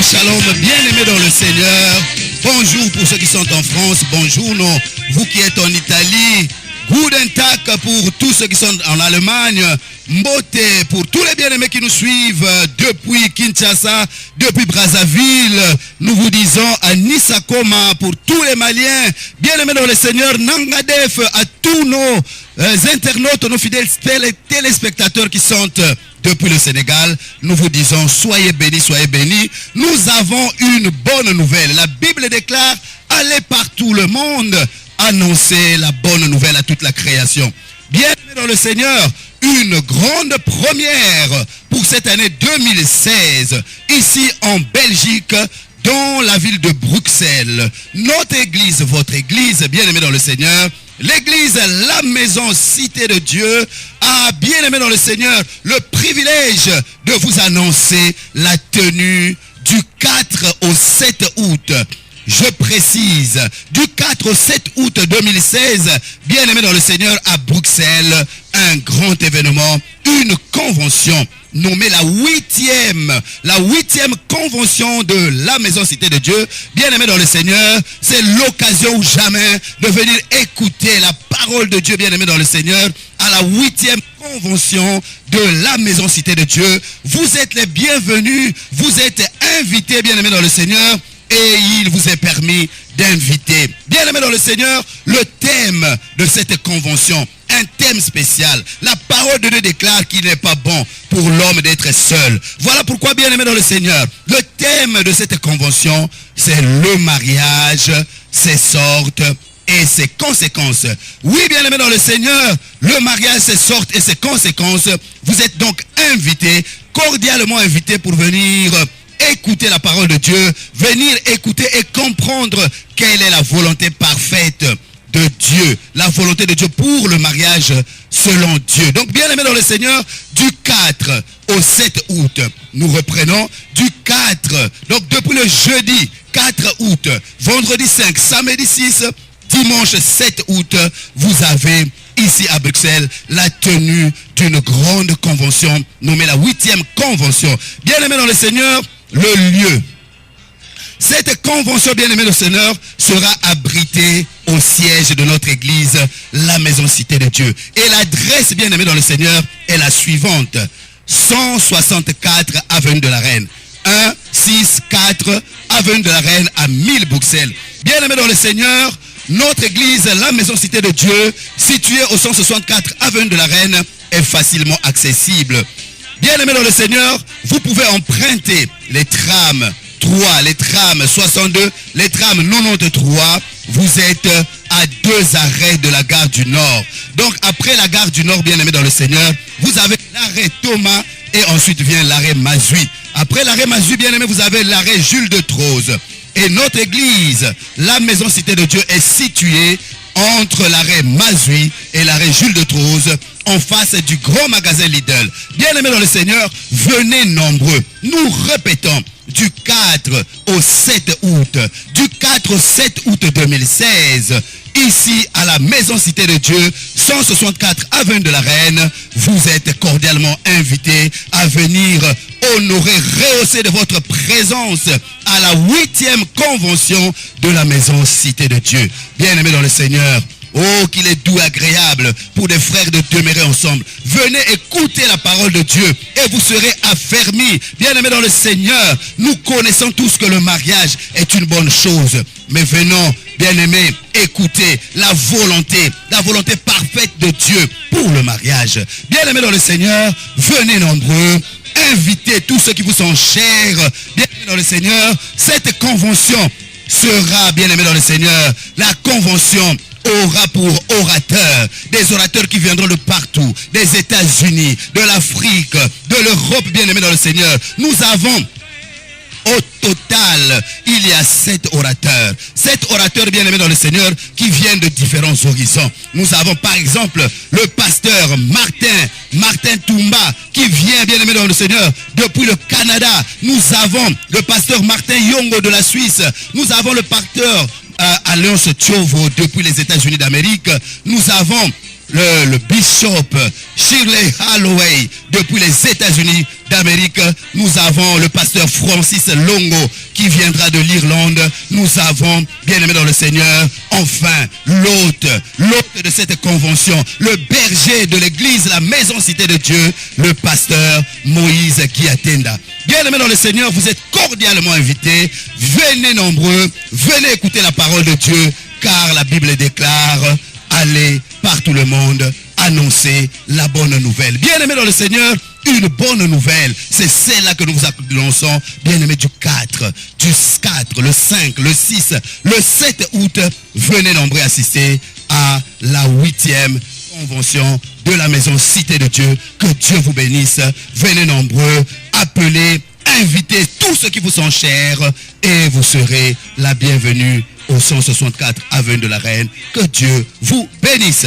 Shalom, bien-aimés dans le Seigneur. Bonjour pour ceux qui sont en France. Bonjour, vous qui êtes en Italie. Guten Tag pour tous ceux qui sont en Allemagne. Mbote pour tous les bien-aimés qui nous suivent depuis Kinshasa, depuis Brazzaville. Nous vous disons à Nisakoma pour tous les Maliens. Bien-aimés dans le Seigneur, Nangadef à tous nos internautes, nos fidèles téléspectateurs qui sont depuis le Sénégal. Nous vous disons, soyez bénis, soyez bénis. Nous avons une bonne nouvelle. La Bible déclare, allez partout le monde, annoncer la bonne nouvelle à toute la création. Bien-aimés dans le Seigneur, une grande première pour cette année 2016, ici en Belgique, dans la ville de Bruxelles. Notre église, votre église, bien-aimés dans le Seigneur, l'église, la maison cité de Dieu, a, bien-aimé dans le Seigneur, le privilège de vous annoncer la tenue du 4 au 7 août. Je précise, du 4 au 7 août 2016, bien-aimé dans le Seigneur, à Bruxelles, un grand événement, une convention nommée la huitième convention de la Maison Cité de Dieu. Bien-aimé dans le Seigneur, c'est l'occasion ou jamais de venir écouter la parole de Dieu, bien-aimé dans le Seigneur, à la 8e convention de la Maison Cité de Dieu. Vous êtes les bienvenus, vous êtes invités, bien-aimé dans le Seigneur, et il vous est permis d'inviter. Bien-aimé dans le Seigneur, le thème de cette convention, un thème spécial. La parole de Dieu déclare qu'il n'est pas bon pour l'homme d'être seul. Voilà pourquoi, bien-aimé dans le Seigneur, le thème de cette convention, c'est le mariage, ses sortes et ses conséquences. Oui, bien-aimé dans le Seigneur, le mariage, ses sortes et ses conséquences. Vous êtes donc invités, cordialement invités pour venir écouter la parole de Dieu, venir écouter et comprendre quelle est la volonté parfaite de Dieu, la volonté de Dieu pour le mariage selon Dieu. Donc, bien aimé dans le Seigneur, du 4 au 7 août, nous reprenons du 4, donc depuis le jeudi 4 août, vendredi 5, samedi 6, dimanche 7 août, vous avez ici à Bruxelles la tenue d'une grande convention nommée la 8e convention. Bien aimé dans le Seigneur, le lieu. Cette convention, bien-aimée du Seigneur, sera abritée au siège de notre église, la Maison Cité de Dieu. Et l'adresse, bien-aimée dans le Seigneur, est la suivante. 164 avenue de la Reine. 164 avenue de la Reine à 1000 Bruxelles. Bien-aimée dans le Seigneur, notre église, la Maison Cité de Dieu, située au 164 avenue de la Reine, est facilement accessible. Bien-aimés dans le Seigneur, vous pouvez emprunter les trams 3, les trams 62, les trams 93. Vous êtes à 2 arrêts de la gare du Nord. Donc après la gare du Nord, bien-aimés dans le Seigneur, vous avez l'arrêt Thomas et ensuite vient l'arrêt Mazui. Après l'arrêt Mazui, bien-aimés, vous avez l'arrêt Jules de Troze. Et notre église, la Maison Cité de Dieu, est située entre l'arrêt Mazui et l'arrêt Jules de Troze, en face du grand magasin Lidl. Bien-aimés dans le Seigneur, venez nombreux. Nous répétons, du 4 au 7 août, du 4 au 7 août 2016, ici à la Maison Cité de Dieu, 164 avenue de la Reine, vous êtes cordialement invités à venir honorer, rehausser de votre présence à la 8e convention de la Maison Cité de Dieu. Bien-aimés dans le Seigneur, oh, qu'il est doux, agréable pour des frères de demeurer ensemble. Venez écouter la parole de Dieu et vous serez affermis. Bien-aimés dans le Seigneur, nous connaissons tous que le mariage est une bonne chose. Mais venons, bien-aimés, écouter la volonté parfaite de Dieu pour le mariage. Bien-aimés dans le Seigneur, venez nombreux. Invitez tous ceux qui vous sont chers. Bien-aimés dans le Seigneur, cette convention sera, bien-aimés dans le Seigneur, la convention aura pour orateurs, des orateurs qui viendront de partout, des États-Unis, de l'Afrique, de l'Europe, bien-aimés dans le Seigneur. Nous avons au total, il y a 7 orateurs. 7 orateurs bien-aimés dans le Seigneur qui viennent de différents horizons. Nous avons par exemple le pasteur Martin Toumba qui vient bien-aimé dans le Seigneur depuis le Canada. Nous avons le pasteur Martin Yongo de la Suisse. Nous avons le pasteur Alliance Tiovo depuis les États-Unis d'Amérique. Nous avons le bishop Shirley Holloway depuis les États-Unis d'Amérique. Nous avons le pasteur Francis Longo qui viendra de l'Irlande. Nous avons, bien aimé dans le Seigneur, enfin l'hôte de cette convention, le berger de l'église, la maison cité de Dieu, le pasteur Moïse Kiatenda. Bien aimé dans le Seigneur, vous êtes cordialement invités. Venez nombreux, venez écouter la parole de Dieu, car la Bible déclare: allez par tout le monde, annoncer la bonne nouvelle. Bien aimé dans le Seigneur, une bonne nouvelle, c'est celle-là que nous vous annonçons, bien aimé, du 4, le 5, le 6, le 7 août. Venez nombreux assister à la 8e convention de la maison Cité de Dieu. Que Dieu vous bénisse. Venez nombreux, appelez, invitez tous ceux qui vous sont chers et vous serez la bienvenue au 164 avenue de la Reine. Que Dieu vous bénisse.